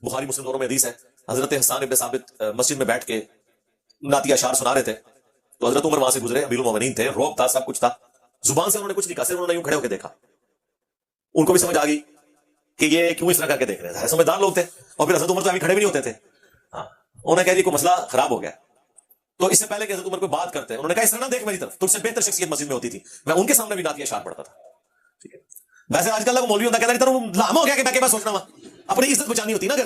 بخاری مسلم دونوں میں حدیث ہے، حضرت حسان ابن ثابت مسجد میں بیٹھ کے نعتی اشعار سنا رہے تھے، تو حضرت عمر وہاں سے گزرے، امیر المومنین تھے، روب تھا، سب کچھ تھا، زبان سے انہوں نے کچھ نہیں کہا، صرف انہوں نے یوں کھڑے ہو کے دیکھا، ان کو بھی سمجھ آ گئی کہ یہ کیوں اس طرح کر کے دیکھ رہے ہیں، سمجھدار لوگ تھے، اور پھر حضرت عمر تو ابھی کھڑے بھی نہیں ہوتے تھے، انہوں نے کہا جی کوئی مسئلہ خراب ہو گیا، تو اس سے پہلے کہ حضرت عمر کو بات کرتے ہیں انہوں نے کہا اس طرح نہ دیکھ میری طرف، تجھ سے بہتر شخصیت مسجد میں ہوتی تھی، میں ان کے سامنے بھی نعتی اشعار پڑھتا تھا، ٹھیک ہے، ویسے آج کل مولوی ہوتا کہتا ہے لامہ ہو گیا کہ میں کے پاس سوچنا ہوا، اپنی عزت بچانی ہوتی نا، اگر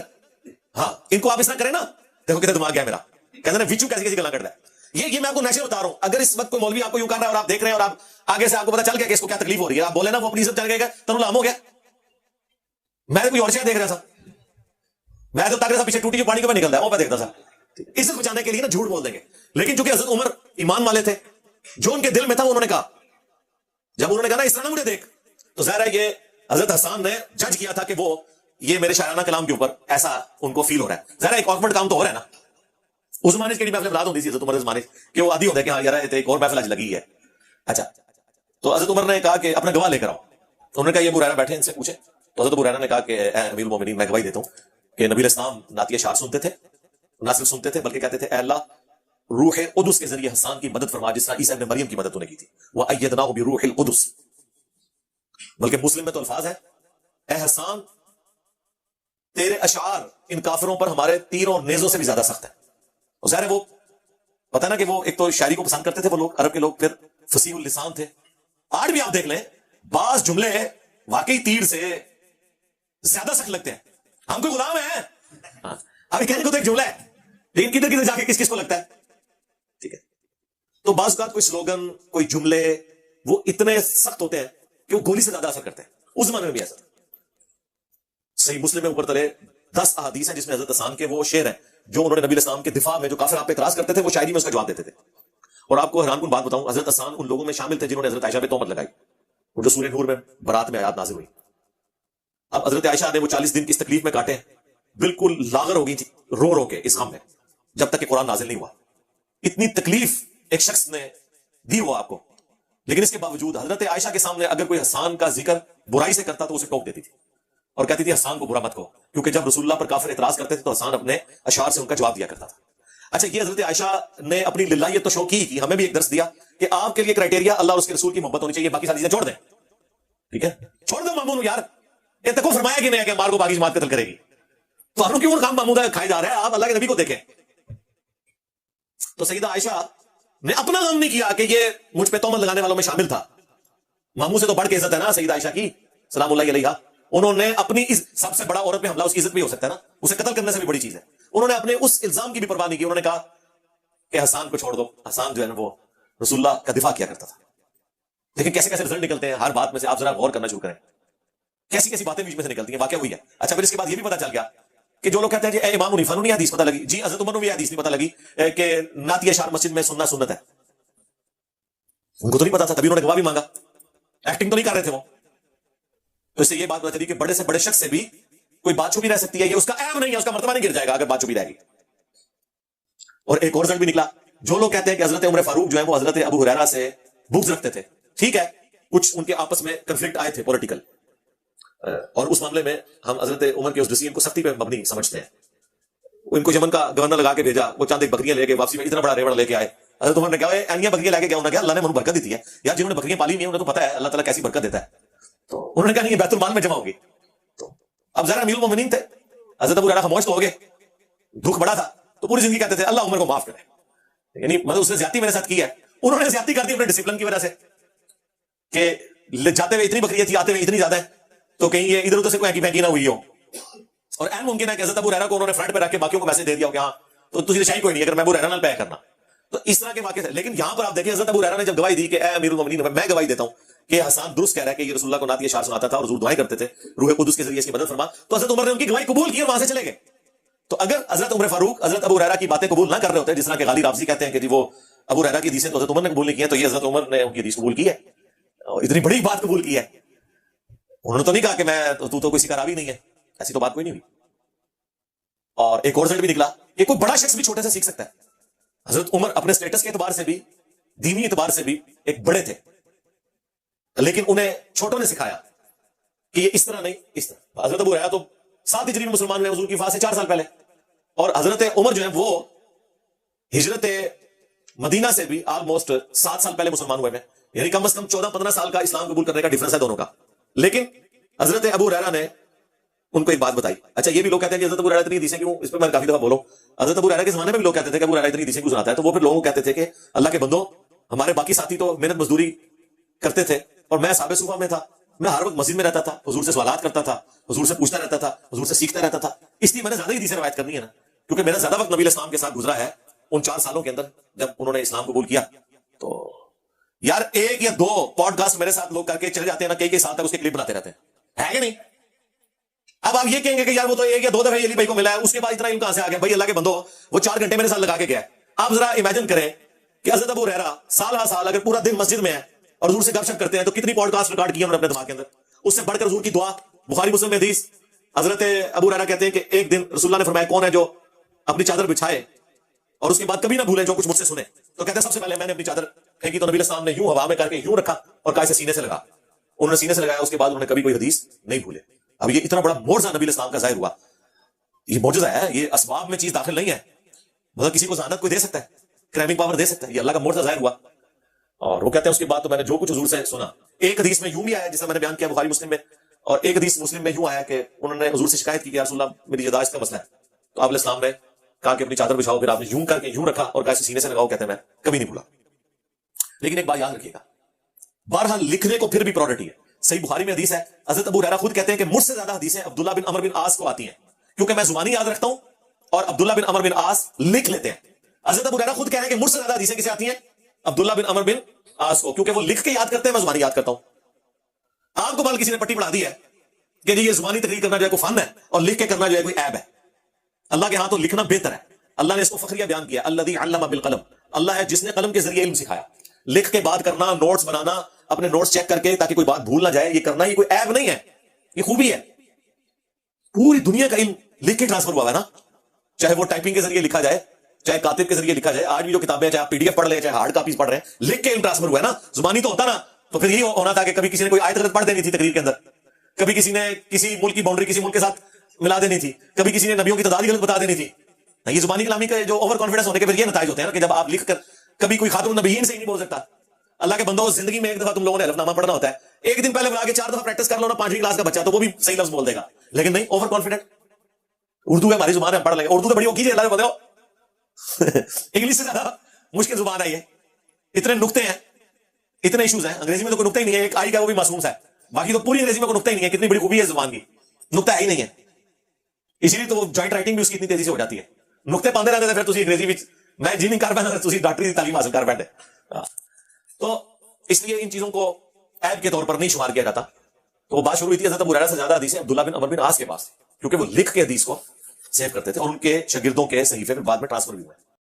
ہاں ان کو آپ اس طرح کریں نا، دیکھو کتنا دماغ گیا میرا، کہتے ہیں وچو کیسی کیسی گلا کرتا ہے، یہ میں آپ کو نیچر بتا رہا ہوں، اگر اس وقت کوئی مولوی آپ کو یوں کر رہا ہے اور آپ دیکھ رہے ہیں اور آپ آگے سے آپ کو پتا چل گیا کہ اس کو کیا تکلیف ہو رہی ہے، آپ بولے نا وہ اپنی عزت چل گئے گا تو لام ہو گیا، میں کوئی اور شاید دیکھ رہا تھا، میں تو تاکہ پیچھے ٹوٹی جو پانی کو نکلتا ہے وہ میں دیکھتا تھا، عزت بچانے کے لیے نا جھوٹ بول دیں گے، لیکن چونکہ حضرت عمر ایمان والے تھے، جو ان کے دل میں تھا انہوں نے کہا، جب انہوں نے کہا نا اس طرح نہ مجھے دیکھ، تو ظاہر ہے یہ حضرت حسان نے جج کیا تھا کہ وہ یہ میرے شاعرانہ کلام کے اوپر ایسا ان کو فیل ہو رہا ہے، ظاہر ایک آکورڈ کام تو ہو رہا ہے نا، اس زمانے کی محفل برات ہوتی تھی حضرت عمر کے زمانے کہ وہ عادی ہوتا ہے کہ ہاں یار ایک اور محفل آج لگی ہے، اچھا تو حضرت عمر نے کہا کہ اپنا گواہ لے کر آؤ، تو انہوں نے کہا یہ ابو ہریرہ بیٹھے ان سے پوچھے، تو حضرت ابو ہریرہ نے کہا کہ اے امیر المومنین میں گواہی دیتا ہوں کہ نبی علیہ السلام نعتی اشعار سنتے تھے، نہ صرف سنتے تھے بلکہ کہتے تھے اے اللہ روح قدس کے ذریعے حسان کی مدد فرما جس طرح عیسیٰ ابن مریم کی مدد تو نے کی تھی، وَأَيَّدْنَاهُ بِرُوحِ الْقُدُسِ، بلکہ مسلم میں تو الفاظ ہے اے حسان تیرے اشعار ان کافروں پر ہمارے تیروں اور نیزوں سے بھی زیادہ سخت ہے، اور ظاہر ہے وہ پتہ نا کہ وہ ایک تو شاعری کو پسند کرتے تھے وہ لوگ عرب کے لوگ، پھر فصیح اللسان تھے، آج بھی آپ دیکھ لیں بعض جملے واقعی تیر سے زیادہ سخت لگتے ہیں، ہم کوئی غلام ہیں ابھی کہنے کو تو ایک جملہ ہے لیکن کدھر کدھر جا کے کس کس کو لگتا ہے، ٹھیک ہے، تو بعض اوقات کوئی سلوگن کوئی جملے وہ اتنے سخت ہوتے ہیں کہ وہ گولی سے زیادہ اثر کرتے ہیں، اس زمانے میں بھی ایسا، صحیح مسلم میں اوپر تلے 10 احادیث ہیں جس میں حضرت حسان کے وہ شعر ہیں جو انہوں نے نبی علیہ السلام کے دفاع میں جو کافر آپ پہ اعتراض کرتے تھے وہ شاعری میں اس کا جواب دیتے تھے، اور آپ کو حیران کن بات بتاؤں حضرت حسان ان لوگوں میں شامل تھے جنہوں نے حضرت عائشہ پہ تہمت لگائی، وہ جو سورہ نور میں برات میں آیات نازل ہوئی، اب حضرت عائشہ نے وہ 40 دن کی اس تکلیف میں کاٹے، بالکل لاغر ہو گئی تھی رو رو کے اس غم میں، جب تک کہ قرآن نازل نہیں ہوا، اتنی تکلیف ایک شخص نے دی ہوا آپ کو، لیکن اس کے باوجود حضرت عائشہ کے سامنے اگر کوئی حسان کا ذکر برائی سے کرتا تو اسے ٹوک دیتی تھی اور کہتی تھی حسان کو برا مت کہو، کیونکہ جب رسول اللہ پر کافر اعتراض کرتے تھے تو حسان اپنے اشعار سے ان کا جواب دیا کرتا تھا۔ اچھا یہ حضرت عائشہ نے اپنی للہیت تو شو کی ہمیں بھی ایک درس دیا کہ آپ کے لیے کرائٹیریا اللہ اور اس کے رسول کی محبت ہونی چاہیے، باقی ساری چیزیں چھوڑ دیں، ٹھیک ہے، چھوڑ دو معمول یار، یہ تک فرمایا کہ نہیں ہے کہ مار کو باقی جماعت قتل کرے گی، تو ہم لوگ کیوں کام محمود کھائے جا رہے ہیں، آپ اللہ کے نبی کو دیکھیں۔ تو سیدہ عائشہ نے اپنا غم نہیں کیا کہ یہ مجھ پہ تہمت لگانے والوں میں شامل تھا، ماموں سے تو بڑھ کے عزت ہے نا سیدہ عائشہ کی سلام اللہ علیہا، انہوں نے اپنی سب سے بڑا عورت پہ حملہ اس کی عزت بھی ہو سکتا ہے نا، اسے قتل کرنے سے بھی بڑی چیز ہے، انہوں نے اپنے اس الزام کی بھی پرواہ نہیں کی، انہوں نے کہا کہ حسان کو چھوڑ دو، حسان جو ہے نا وہ رسول اللہ کا دفاع کیا کرتا تھا، لیکن کیسے کیسے رزلٹ نکلتے ہیں ہر بات میں سے، آپ ذرا غور کرنا شروع کریں، کیسی کیسی باتیں بیچ میں سے نکلتی ہیں، واقعہ ہوئی ہے۔ اچھا پھر اس کے بعد یہ بھی پتا چل گیا کہ جو لوگ کہتے ہیں جی اے امام حنیفہ نے حدیث پتہ لگی، جی حضرت عمر نے بھی حدیث نہیں پتہ لگی کہ نعتی اشعار مسجد میں سننا سنت ہے، ان کو تو نہیں پتا تھا، تبھی انہوں نے گواہ بھی مانگا، ایکٹنگ تو نہیں کر رہے تھے وہ، تو اس سے یہ بات پتہ چلی کہ بڑے سے بڑے شخص سے بھی کوئی بات چھپی رہ سکتی ہے، یہ اس کا عیب نہیں ہے، اس کا مرتبہ نہیں گر جائے گا اگر بات چھپی رہے گی۔ اور ایک اور رزلٹ بھی نکلا، جو لوگ کہتے ہیں کہ حضرت عمر فاروق جو ہے وہ حضرت ابو ہریرہ سے بغض رکھتے تھے، ٹھیک ہے کچھ ان کے آپس میں کنفلکٹ آئے تھے پولیٹیکل، اور اس معاملے میں ہم حضرت عمر کے اس ڈیسیژن کو سختی پہ مبنی سمجھتے ہیں، ان کو یمن کا گورنر لگا کے بھیجا، وہ چاند ایک بکریاں لے کے واپسی میں اتنا بڑا ریوڑ لے کے آئے، حضرت عمر نے کہا اینیاں بکریاں لے کے گیا، انہوں نے کہا اللہ نے منہ برکت دی ہے یار، جنہوں نے بکریاں پالی ہوئی ہیں انہیں تو پتہ ہے اللہ تعالیٰ کیسی برکت دیتا ہے، تو انہوں نے کہا نہیں یہ بیت المال میں جمع ہوگی، تو اب ذرا امیر المومنین تھے، حضرت ابو ہریرہ خاموش تو ہو گئے، دکھ بڑا تھا تو پوری زندگی کہتے تھے اللہ عمر کو معاف کرے، یعنی مطلب اس نے زیادتی میرے ساتھ کی ہے، انہوں نے زیادتی کر دی اپنے ڈسپلن کی وجہ سے کہ جاتے ہوئے اتنی بکریاں تھی آتے ہوئے اتنی زیادہ ہے، تو کہیں یہ ادھر ادھر سے کوئی اینکی پینکی نہ ہوئی ہو، اور این ممکن ہے کہ حضرت ابو ہریرہ کو انہوں نے فرنٹ پہ رکھ کے باقیوں کو میسج دے دیا ہو کہ ہاں تو تجھے شاہی کوئی نہیں اگر میں ابو ہریرہ نال پے کرنا، تو اس طرح کے واقعے تھے، لیکن یہاں پر آپ دیکھیں حضرت ابو ہریرہ نے جب گواہی دی کہ اے امیر المومنین میں گواہی دیتا ہوں کہ حسان درست کہہ رہا ہے کہ یہ رسول اللہ کو نعت اشعار سناتا تھا اور حضور دعائیں کرتے تھے روح قدس کے ذریعے اس کی مدد فرما، تو حضرت عمر نے ان کی گواہی قبول کی اور وہاں سے چلے گئے۔ تو اگر حضرت عمر فاروق حضرت ابو ہریرہ کی باتیں قبول نہ کر رہے ہوتے، جس طرح کہ غالی رافضی کہتے ہیں کہ جی وہ ابو ہریرہ کی حدیثیں تو حضرت عمر نے قبول نہیں کی ہیں، تو یہ حضرت عمر نے ان کی حدیث قبول کی ہے، اور اتنی بڑی بات قبول کی ہے، انہوں نے تو نہیں کہا کہ میں تو کسی کا راوی نہیں ہے، ایسی تو بات کوئی نہیں ہوئی۔ اور ایک اور رزلٹ بھی نکلا کہ کوئی بڑا شخص بھی چھوٹے سے سیکھ سکتا ہے، حضرت عمر اپنے سٹیٹس کے اعتبار سے بھی دینی اعتبار سے بھی ایک بڑے تھے، لیکن انہیں چھوٹوں نے سکھایا کہ یہ اس طرح نہیں اس طرح۔ حضرت ابو ہریرہ تو 7 ہجری میں مسلمان ہوئے حضور کی وفات سے 4 سال پہلے. اور حضرت عمر جو ہے وہ ہجرت مدینہ سے بھی آلموسٹ 7 سال پہلے مسلمان ہوئے ہیں, یعنی کم از کم 14-15 سال کا اسلام قبول کرنے کا ڈیفرنس ہے دونوں کا. لیکن حضرت ابو ہریرہ نے ان کو ایک بات بتائی. اچھا یہ بھی لوگ کہتے ہیں کہ حضرت ابو ہریرہ اتنی حدیثیں کیوں, اس پہ میں کافی دفعہ بولوں. حضرت ابو ہریرہ کے زمانے میں بھی لوگ کہتے تھے کہ ابو ہریرہ اتنی حدیثیں کیوں سناتا ہے, تو وہ پھر لوگوں کو کہتے تھے کہ اللہ کے بندوں, ہمارے باقی ساتھی تو محنت مزدوری کرتے تھے اور میں اصحاب صفہ میں تھا, میں ہر وقت مسجد میں رہتا تھا, حضور سے سوالات کرتا تھا, حضور سے پوچھتا رہتا تھا, حضور سے سیکھتا رہتا تھا, اس لیے میں نے زیادہ حدیثیں روایت کرنی ہے نا, کیونکہ میرا زیادہ وقت نبی اسلام کے ساتھ گزرا ہے ان 4 سالوں کے اندر جب انہوں نے اسلام قبول کیا. تو یار 1 یا 2 پوڈ کاسٹ میرے ساتھ لوگ کر کے چلے جاتے ہیں نا, کئی سال تک اس کے کلپ بناتے رہتے ہیں, ہے کہ نہیں؟ اب آپ یہ کہیں گے کہ یار وہ تو 1 یا 2 دفعہ علی بھائی کو ملا ہے, اس کے بعد اتنا علم کہاں سے آ گیا؟ بھائی اللہ کے بندو, وہ 4 گھنٹے میرے ساتھ لگا کے گیا ہے. آپ ذرا امیجن کریں کہ حضرت ابو ہریرہ سال ہر سال اگر پورا دن مسجد میں ہے اور حضور سے گپ شپ کرتے ہیں تو کتنی پوڈ کاسٹ ریکارڈ کی انہوں نے اپنے دماغ کے اندر. اس سے بڑھ کر حضور کی دعا, بخاری مسلم میں حدیث, حضرت ابو ہریرہ کہتے ہیں کہ ایک دن رسول اللہ نے فرمایا کون ہے جو اپنی چادر بچھائے اور اس کے بعد کبھی نہ بھولے جو کچھ مجھ سے سنے, تو کہتے ہیں سب سے پہلے میں نے اپنی چادر پھینکی تو نبی السلام نے یوں ہوا میں کر کے یوں رکھا اور کہا اسے سینے سے لگا. انہوں نے سینے سے لگایا, اس کے بعد انہوں نے کبھی کوئی حدیث نہیں بھولے. اب یہ اتنا بڑا معجزہ نبی الاسلام کا ظاہر ہوا, یہ معجزہ ہے, یہ اسباب میں چیز داخل نہیں ہے. مطلب کسی کو ذہانت کوئی دے سکتا ہے, کرائمنگ پاور دے سکتا ہے, یہ اللہ کا معجزہ ظاہر ہوا. اور وہ کہتے ہیں اس کے بعد تو میں نے جو کچھ حضور سے سنا, ایک حدیث میں یوں بھی آیا جیسا میں نے بیان کیا بخاری مسلم میں, اور ایک حدیث مسلم میں یوں آیا کہ انہوں نے حضور سے شکایت کی کہ یا رسول اللہ میری یاداشت کا مسئلہ ہے, تو آپ علیہ السلام نے کہا کہ اپنی چادر بچھاؤ, پھر آپ نے یوں کر کے یوں رکھا اور کہا اسے سینے سے لگاؤ. کہتے ہیں میں کبھی نہیں بھولا. لیکن ایک بات یاد رکھیے گا, بہرحال لکھنے کو پھر بھی پرائورٹی ہے. صحیح بخاری میں حدیث ہے, حضرت ابو ہریرہ خود کہتے ہیں کہ مجھ سے زیادہ حدیثیں عبداللہ بن عمر بن عاص کو آتی ہیں, کیونکہ میں زبانی یاد رکھتا ہوں اور عبداللہ بن عمر بن عاص لکھ لیتے ہیں. حضرت ابو ہریرہ خود کہہ رہے ہیں کہ مجھ سے زیادہ حدیثیں کسے آتی ہیں؟ عبداللہ بن عمر بن عاص کو, کیونکہ وہ لکھ کے یاد کرتے ہیں, میں زبانی یاد کرتا ہوں. آپ کو بال کسی نے پٹی پڑھا دی ہے کہ جی یہ زبانی تقریر کرنا جو ہے کوئی فن ہے اور لکھ کے کرنا جو ہے کوئی عیب ہے. اللہ کے ہاں تو لکھنا بہتر ہے. اللہ نے اس کو فخریہ بیان کیا, الذی علم بالقلم, اللہ ہے جس نے قلم کے ذریعے علم سکھایا. لکھ کے بات کرنا, نوٹس بنانا, اپنے نوٹس چیک کر کے تاکہ کوئی بات بھول نہ جائے, یہ کرنا ہی کوئی عیب نہیں ہے, یہ خوبی ہے. پوری دنیا کا علم لکھ کے ٹرانسفر ہوا ہے نا, چاہے وہ ٹائپنگ کے ذریعے لکھا جائے, چاہے کاتب کے ذریعے لکھا جائے. آج بھی جو کتابیں ہیں, چاہے آپ PDF پڑھ لیں, چاہے ہارڈ کاپیز پڑھ رہے ہیں, لکھ کے علم ٹرانسفر ہوا ہے نا. زبانی تو ہوتا نا تو پھر یہی ہونا تھا کہ کبھی کسی نے کوئی آیت غلط پڑھ دینی تھی تقریر کے اندر, کبھی کسی نے کسی ملک کی باؤنڈری کسی ملک کے ساتھ ملا دینی تھی, کبھی کسی نے نبیوں کی تعداد غلط بتا دینی تھی. یہ زبانی کلامی کا جو اوور کانفیڈنس ہونے کے پھر یہ نتائج ہوتے ہیں نا کہ جب آپ لکھ کر کبھی کوئی خاتون النبیین سے ہی نہیں بول سکتا. اللہ کے بندوں, زندگی میں ایک دفعہ تم لوگوں نے حلف نامہ پڑھنا ہوتا ہے, ایک دن پہلے بلا کے 4 دفعہ پریکٹس کر لو نا, 5ویں کلاس کا بچہ تو وہ بھی صحیح لفظ بول دے گا. لیکن نہیں, اوور کانفیڈنٹ. اردو ہے ہماری زبان ہے, ہم پڑھ لیں گے. اردو تو بڑی وہ کیجیے, اللہ کے بندو انگلش سے زیادہ مشکل زبان ہے یہ, اتنے نقطے ہیں, اتنے ایشوز ہیں. انگریزی میں تو کوئی نقطہ ہی نہیں ہے, ایک آئی کا وہ بھی معصوم ہے, باقی تو پوری انگریزی میں کوئی نقطہ ہی نہیں ہے. کتنی بڑی خوبی ہے زبان کی, نقطہ ہے ہی نہیں ہے. اسی لیے تو وہ جوائنٹ رائٹنگ بھی اس کی اتنی تیزی سے ہو جاتی ہے. نقطے پاندے رہتے ہیں, پھر تسی انگریزی وچ میں انجینئرنگ کر بیٹھا, تسی ڈاکٹری کی تعلیم حاصل کر بیٹھے. تو اس لیے ان چیزوں کو عیب کے طور پر نہیں شمار کیا جاتا. تو وہ بات شروع ہوئی تھی حضرت ابو ہریرہ سے زیادہ حدیثیں عبداللہ بن عمر بن عاص کے پاس, کیونکہ وہ لکھ کے حدیث کو سیو کرتے تھے اور ان کے شاگردوں کے صحیفے میں بعد میں ٹرانسفر بھی ہوئے.